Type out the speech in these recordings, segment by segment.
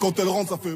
Quand elle rentre, ça fait...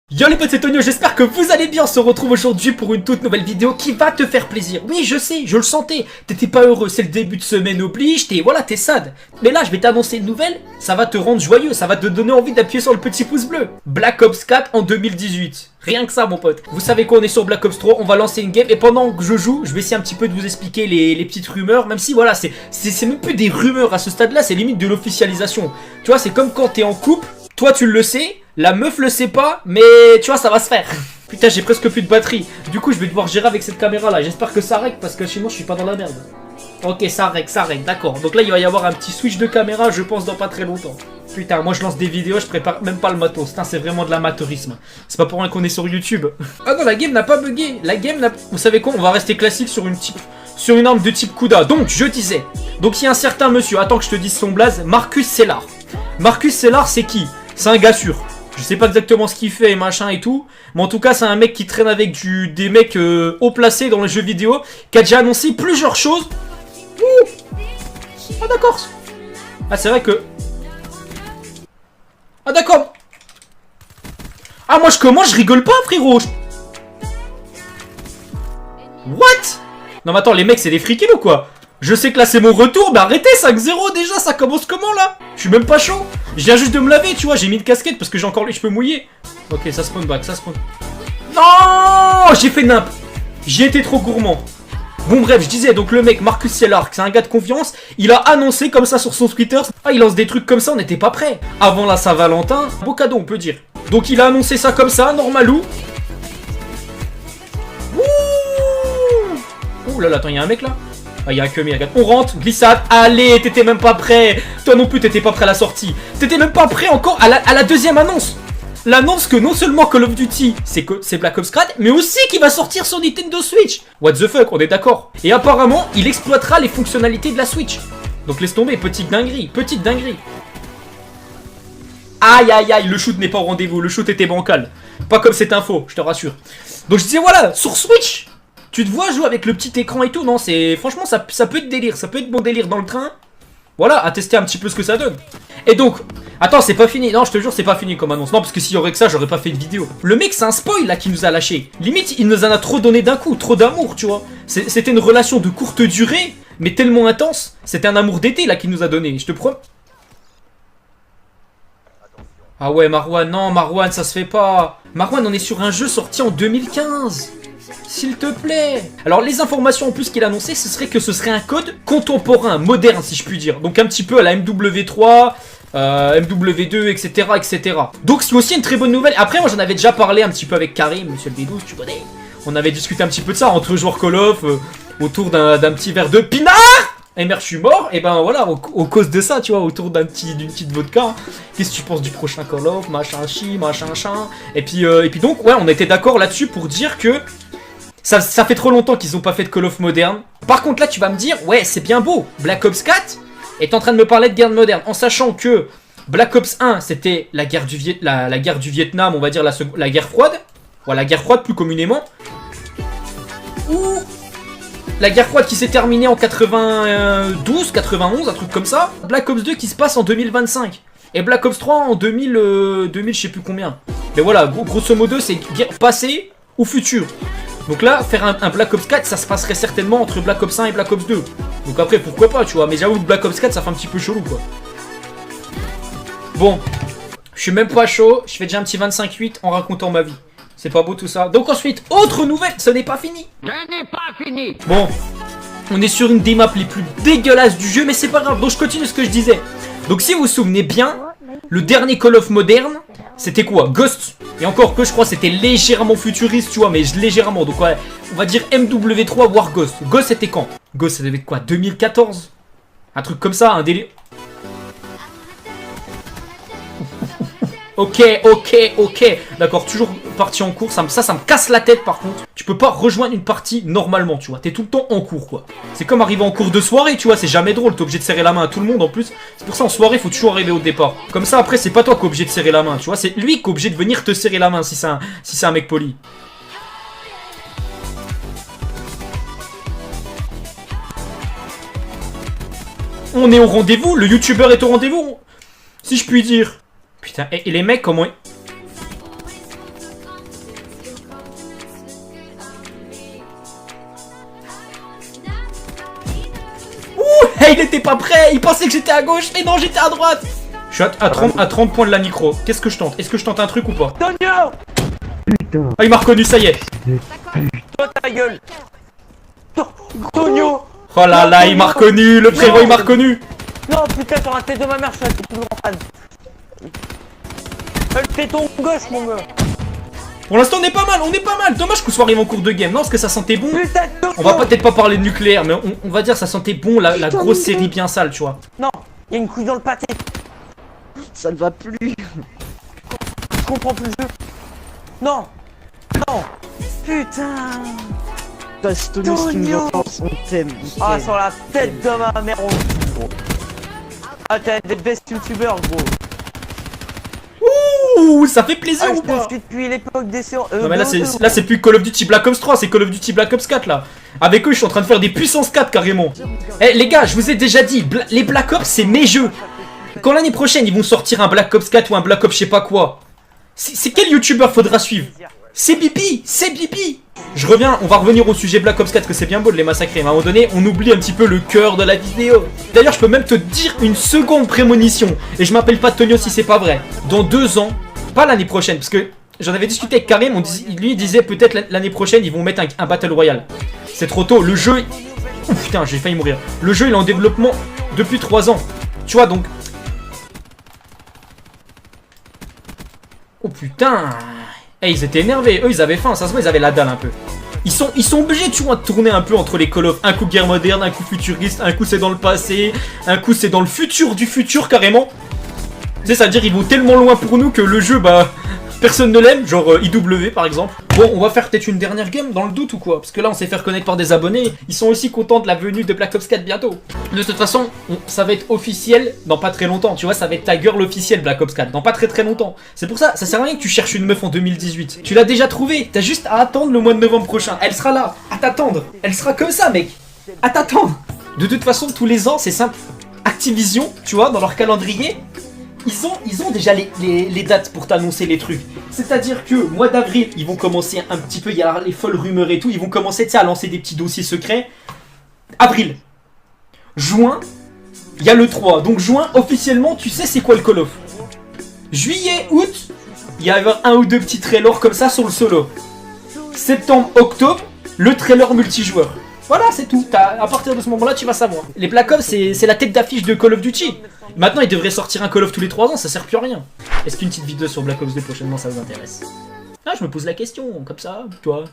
Yo les potes, c'est Tonio, j'espère que vous allez bien. On se retrouve aujourd'hui pour une toute nouvelle vidéo qui va te faire plaisir. Oui, je sais, je le sentais. T'étais pas heureux, c'est le début de semaine oblige, t'es sad. Mais là, je vais t'annoncer une nouvelle, ça va te rendre joyeux, ça va te donner envie d'appuyer sur le petit pouce bleu. Black Ops 4 en 2018. Rien que ça, mon pote. Vous savez quoi, on est sur Black Ops 3, on va lancer une game. Et pendant que je joue, je vais essayer un petit peu de vous expliquer les petites rumeurs. Même si, voilà, c'est même plus des rumeurs à ce stade-là, c'est limite de l'officialisation. Tu vois, c'est comme quand t'es en couple, toi tu le sais, la meuf le sait pas, mais tu vois, ça va se faire. Putain, j'ai presque plus de batterie. Du coup, je vais devoir gérer avec cette caméra-là. J'espère que ça règle parce que sinon, je suis pas dans la merde. Ok, ça règle, d'accord. Donc là, il va y avoir un petit switch de caméra, je pense, dans pas très longtemps. Putain, moi, je lance des vidéos, je prépare même pas le matos. Putain, c'est vraiment de l'amateurisme. C'est pas pour rien qu'on est sur YouTube. Ah non, la game n'a pas bugué. La game n'a... Vous savez quoi, on va rester classique sur une arme de type Kuda. Donc, je disais. Donc, il y a un certain monsieur, attends que je te dise son blaze, Marcus Cellar. Marcus Cellar, c'est qui? C'est un gars sûr. Je sais pas exactement ce qu'il fait et machin et tout. Mais en tout cas, c'est un mec qui traîne avec des mecs haut placés dans les jeux vidéo. Qui a déjà annoncé plusieurs choses. Ouh. Ah d'accord. Ah c'est vrai que... Ah d'accord. Ah moi je commence, je rigole pas frérot. What? Non mais attends, les mecs c'est des freakies ou quoi? Je sais que là c'est mon retour, mais arrêtez, 5-0 déjà, ça commence comment là? Je suis même pas chaud. Je viens juste de me laver, tu vois, j'ai mis une casquette parce que j'ai encore les cheveux mouillés. Ok, ça spawn back, ça spawn. Non, j'ai fait nimp. J'ai été trop gourmand. Bon bref, je disais, donc le mec Marcus Cellar, c'est un gars de confiance, il a annoncé comme ça sur son Twitter. Ah, il lance des trucs comme ça, on n'était pas prêt. Avant la Saint-Valentin, beau cadeau on peut dire. Donc il a annoncé ça comme ça, normalou. Ouh là là, attends, il y a un mec là. Ah, il y a un que regarde. On rentre, glissade, allez, t'étais même pas prêt. Toi non plus, t'étais pas prêt à la sortie. T'étais même pas prêt encore à la deuxième annonce. L'annonce que non seulement Call of Duty, c'est Black Ops 4, mais aussi qu'il va sortir sur Nintendo Switch. What the fuck, on est d'accord. Et apparemment, il exploitera les fonctionnalités de la Switch. Donc laisse tomber, petite dinguerie, petite dinguerie. Aïe aïe aïe, le shoot n'est pas au rendez-vous, le shoot était bancal. Pas comme cette info, je te rassure. Donc je disais voilà, sur Switch, tu te vois jouer avec le petit écran et tout, non, c'est... Franchement, ça peut être délire, ça peut être bon délire dans le train. Voilà, à tester un petit peu ce que ça donne. Et donc, attends, c'est pas fini. Non, je te jure, c'est pas fini comme annonce. Non, parce que s'il y aurait que ça, j'aurais pas fait de vidéo. Le mec, c'est un spoil là qui nous a lâché. Limite, il nous en a trop donné d'un coup, trop d'amour, tu vois. C'était une relation de courte durée, mais tellement intense. C'était un amour d'été là qu'il nous a donné, je te promets. Ah ouais, Marwan, non, Marwan, ça se fait pas. Marwan, on est sur un jeu sorti en 2015. S'il te plaît. Alors les informations en plus qu'il a annoncé, ce serait que ce serait un code contemporain, moderne si je puis dire. Donc un petit peu à la MW3, MW2, etc. etc. Donc c'est aussi une très bonne nouvelle. Après moi j'en avais déjà parlé un petit peu avec Karim, monsieur le B12, tu connais. On avait discuté un petit peu de ça entre joueurs Call of, autour d'un petit verre de pinard. Et merde, je suis mort, et ben voilà, au cause de ça, tu vois, autour d'une petite vodka. Hein. Qu'est-ce que tu penses du prochain Call of, machin chi, machin chin. Et puis donc, ouais, on était d'accord là-dessus pour dire que ça fait trop longtemps qu'ils ont pas fait de Call of moderne. Par contre, là, tu vas me dire, ouais, c'est bien beau. Black Ops 4 est en train de me parler de guerre moderne, en sachant que Black Ops 1, c'était la guerre du Vietnam, on va dire la guerre froide. Voilà, la guerre froide plus communément. Ouh. La guerre froide qui s'est terminée en 92, 91, un truc comme ça. Black Ops 2 qui se passe en 2025. Et Black Ops 3 en 2000 je sais plus combien. Mais voilà, grosso modo, c'est passé ou futur. Donc là, faire un Black Ops 4, ça se passerait certainement entre Black Ops 1 et Black Ops 2. Donc après, pourquoi pas, tu vois. Mais j'avoue que Black Ops 4, ça fait un petit peu chelou, quoi. Bon, je suis même pas chaud. Je fais déjà un petit 25-8 en racontant ma vie. C'est pas beau tout ça. Donc ensuite, autre nouvelle, ce n'est pas fini. Ce n'est pas fini. Bon, on est sur une des maps les plus dégueulasses du jeu, mais c'est pas grave. Donc je continue ce que je disais. Donc si vous vous souvenez bien, le dernier Call of moderne, c'était quoi? Ghost. Et encore que je crois c'était légèrement futuriste, tu vois, mais légèrement. Donc ouais, on va dire MW3 War Ghost. Ghost c'était quand? Ghost c'était quoi? 2014? Un truc comme ça, un délire. Ok. D'accord, toujours parti en cours. Ça me casse la tête par contre. Tu peux pas rejoindre une partie normalement, tu vois. T'es tout le temps en cours, quoi. C'est comme arriver en cours de soirée, tu vois. C'est jamais drôle. T'es obligé de serrer la main à tout le monde en plus. C'est pour ça en soirée, faut toujours arriver au départ. Comme ça, après, c'est pas toi qui est obligé de serrer la main, tu vois. C'est lui qui est obligé de venir te serrer la main si c'est un mec poli. On est au rendez-vous. Le youtubeur est au rendez-vous. Si je puis dire. Putain, et les mecs, comment... Hey, il était pas prêt, il pensait que j'étais à gauche, mais non, j'étais à droite. Je suis à 30 points de la micro. Qu'est-ce que je tente? Est-ce que je tente un truc ou pas? Tonio! Putain. Ah, il m'a reconnu, ça y est. Toi ta gueule! Tonio! Oh là là, il m'a reconnu, le frérot, il m'a reconnu. Non putain, sur la tête de ma mère, je suis un petit peu fan. Le téton gauche, mon gars! Pour l'instant, on est pas mal, on est pas mal. Dommage qu'on soit arrivé en cours de game. Non, parce que ça sentait bon. Putain, On va peut-être pas parler de nucléaire, mais on va dire ça sentait bon la grosse série bien sale, tu vois. Non, il y a une couille dans le pâté. Ça ne va plus. Je comprends plus le jeu. Non! Non! Putain! Bastonio, si tu nous entends, on t'aime. Ah, sur la tête de ma mère, on joue, gros. Ah, t'es un des best youtubeurs, gros. Ouh, ça fait plaisir Ah, ou je pas? te suis depuis l'époque des séances. Non mais là c'est plus Call of Duty Black Ops 3, c'est Call of Duty Black Ops 4 là. Avec eux je suis en train de faire des puissances 4 carrément. Eh les gars, je vous ai déjà dit, les Black Ops c'est mes jeux. Quand l'année prochaine ils vont sortir un Black Ops 4 ou un Black Ops je sais pas quoi, c'est quel youtubeur faudra suivre? C'est Bibi, c'est Bibi. Je reviens, on va revenir au sujet Black Ops 4 que c'est bien beau de les massacrer, mais à un moment donné on oublie un petit peu le cœur de la vidéo. D'ailleurs je peux même te dire une seconde prémonition, et je m'appelle pas Tonio si c'est pas vrai. Dans 2 ans, pas l'année prochaine, parce que j'en avais discuté avec Karim, lui il disait peut-être l'année prochaine ils vont mettre un Battle Royale. C'est trop tôt, le jeu... Oh putain, j'ai failli mourir. Le jeu il est en développement depuis 3 ans. Tu vois donc... Oh putain. Eh, ils étaient énervés, eux ils avaient faim, ça se voit ils avaient la dalle un peu. Ils sont obligés tu vois de tourner un peu entre les Call of. Un coup guerre moderne, un coup futuriste, un coup c'est dans le passé, un coup c'est dans le futur du futur carrément. Tu sais, ça veut dire ils vont tellement loin pour nous que le jeu, bah, personne ne l'aime, genre IW par exemple. Bon, on va faire peut-être une dernière game dans le doute ou quoi? Parce que là, on s'est fait reconnaître par des abonnés. Ils sont aussi contents de la venue de Black Ops 4 bientôt. De toute façon, ça va être officiel dans pas très longtemps. Tu vois, ça va être ta girl officielle Black Ops 4 dans pas très longtemps. C'est pour ça, ça sert à rien que tu cherches une meuf en 2018. Tu l'as déjà trouvée. T'as juste à attendre le mois de novembre prochain. Elle sera là, à t'attendre. Elle sera comme ça, mec. À t'attendre. De toute façon, tous les ans, c'est simple. Activision, tu vois, dans leur calendrier. Ils ont déjà les dates pour t'annoncer les trucs. C'est-à-dire que mois d'avril, ils vont commencer un petit peu, il y a les folles rumeurs et tout, ils vont commencer à lancer des petits dossiers secrets. Avril. Juin, il y a le 3. Donc juin, officiellement, tu sais c'est quoi le Call of. Juillet, août, il y a un ou deux petits trailers comme ça sur le solo. Septembre, octobre, le trailer multijoueur. Voilà, c'est tout. À partir de ce moment-là, tu vas savoir. Les Black Ops, c'est la tête d'affiche de Call of Duty. Maintenant, ils devraient sortir un Call of tous les 3 ans, ça sert plus à rien. Est-ce qu'une petite vidéo sur Black Ops 2 prochainement, ça vous intéresse? Ah, je me pose la question, comme ça, tu vois.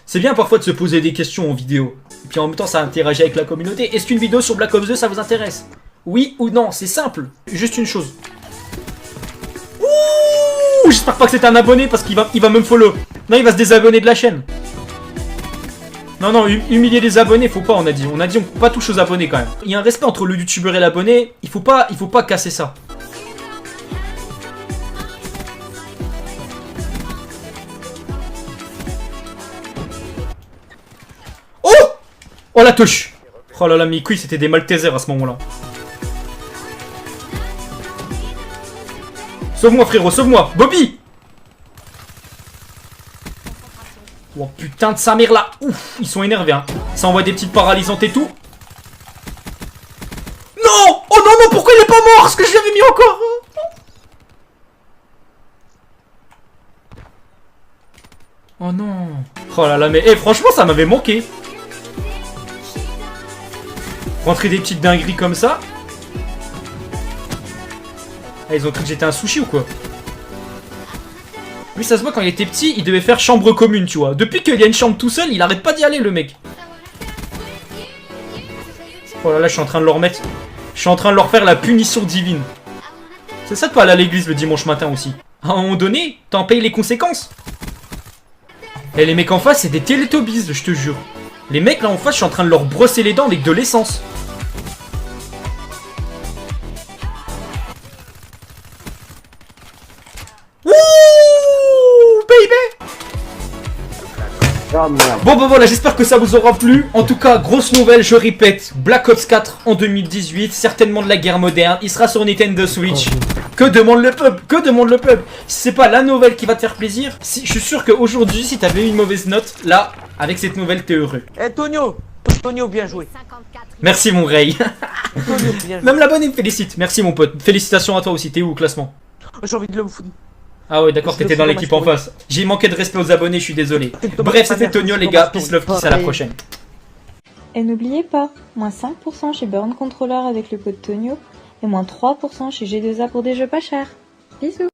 C'est bien parfois de se poser des questions en vidéo. Et puis en même temps, ça interagit avec la communauté. Est-ce qu'une vidéo sur Black Ops 2, ça vous intéresse? Oui ou non, c'est simple. Juste une chose. Ouh, j'espère pas que c'est un abonné parce qu'il va me follow. Non, il va se désabonner de la chaîne. Non, non, humilier les abonnés, faut pas, on a dit. On peut pas toucher aux abonnés quand même. Il y a un respect entre le youtubeur et l'abonné, il faut pas casser ça. Oh! Oh la touche! Oh là là, mes couilles, c'était des Maltesers à ce moment-là. Sauve-moi, frérot, sauve-moi! Bobby! Oh putain de sa mère là. Ouf, ils sont énervés hein. Ça envoie des petites paralysantes et tout. Non. Oh non non, pourquoi il est pas mort? Ce que je lui avais mis encore. Oh non. Oh là là, mais franchement ça m'avait manqué. Rentrer des petites dingueries comme ça. Ah, ils ont cru que j'étais un sushi ou quoi? Lui, ça se voit quand il était petit, il devait faire chambre commune, tu vois. Depuis qu'il y a une chambre tout seul, il arrête pas d'y aller, le mec. Oh là là, je suis en train de leur mettre. Je suis en train de leur faire la punition divine. C'est ça de pas aller à l'église le dimanche matin aussi. À un moment donné, t'en payes les conséquences. Et les mecs en face, c'est des Teletubbies, je te jure. Les mecs là en face, je suis en train de leur brosser les dents avec de l'essence. Oh merde. Bon bah voilà, j'espère que ça vous aura plu. En tout cas, grosse nouvelle, je répète, Black Ops 4 en 2018, certainement de la guerre moderne, il sera sur Nintendo Switch. Que demande le peuple? Que demande le peuple? Si c'est pas la nouvelle qui va te faire plaisir, je suis sûr qu'aujourd'hui, si t'avais eu une mauvaise note, là, avec cette nouvelle, t'es heureux. Eh Tonio, je Tonio, bien joué. Merci mon Ray. Tonio, bien joué. Même l'abonné me félicite. Merci mon pote. Félicitations à toi aussi. T'es où au classement? J'ai envie de le foutre. Ah ouais, d'accord, Je le t'étais dans fous dans l'équipe ma en story. face. J'ai manqué de respect aux abonnés, je suis désolé. C'est dommage, Bref, ma c'était mère, Tonio c'est les dans gars. ma Peace story. love, kiss, à la prochaine. Et n'oubliez pas, moins 5% chez Burn Controller avec le code Tonio et moins 3% chez G2A pour des jeux pas chers. Bisous.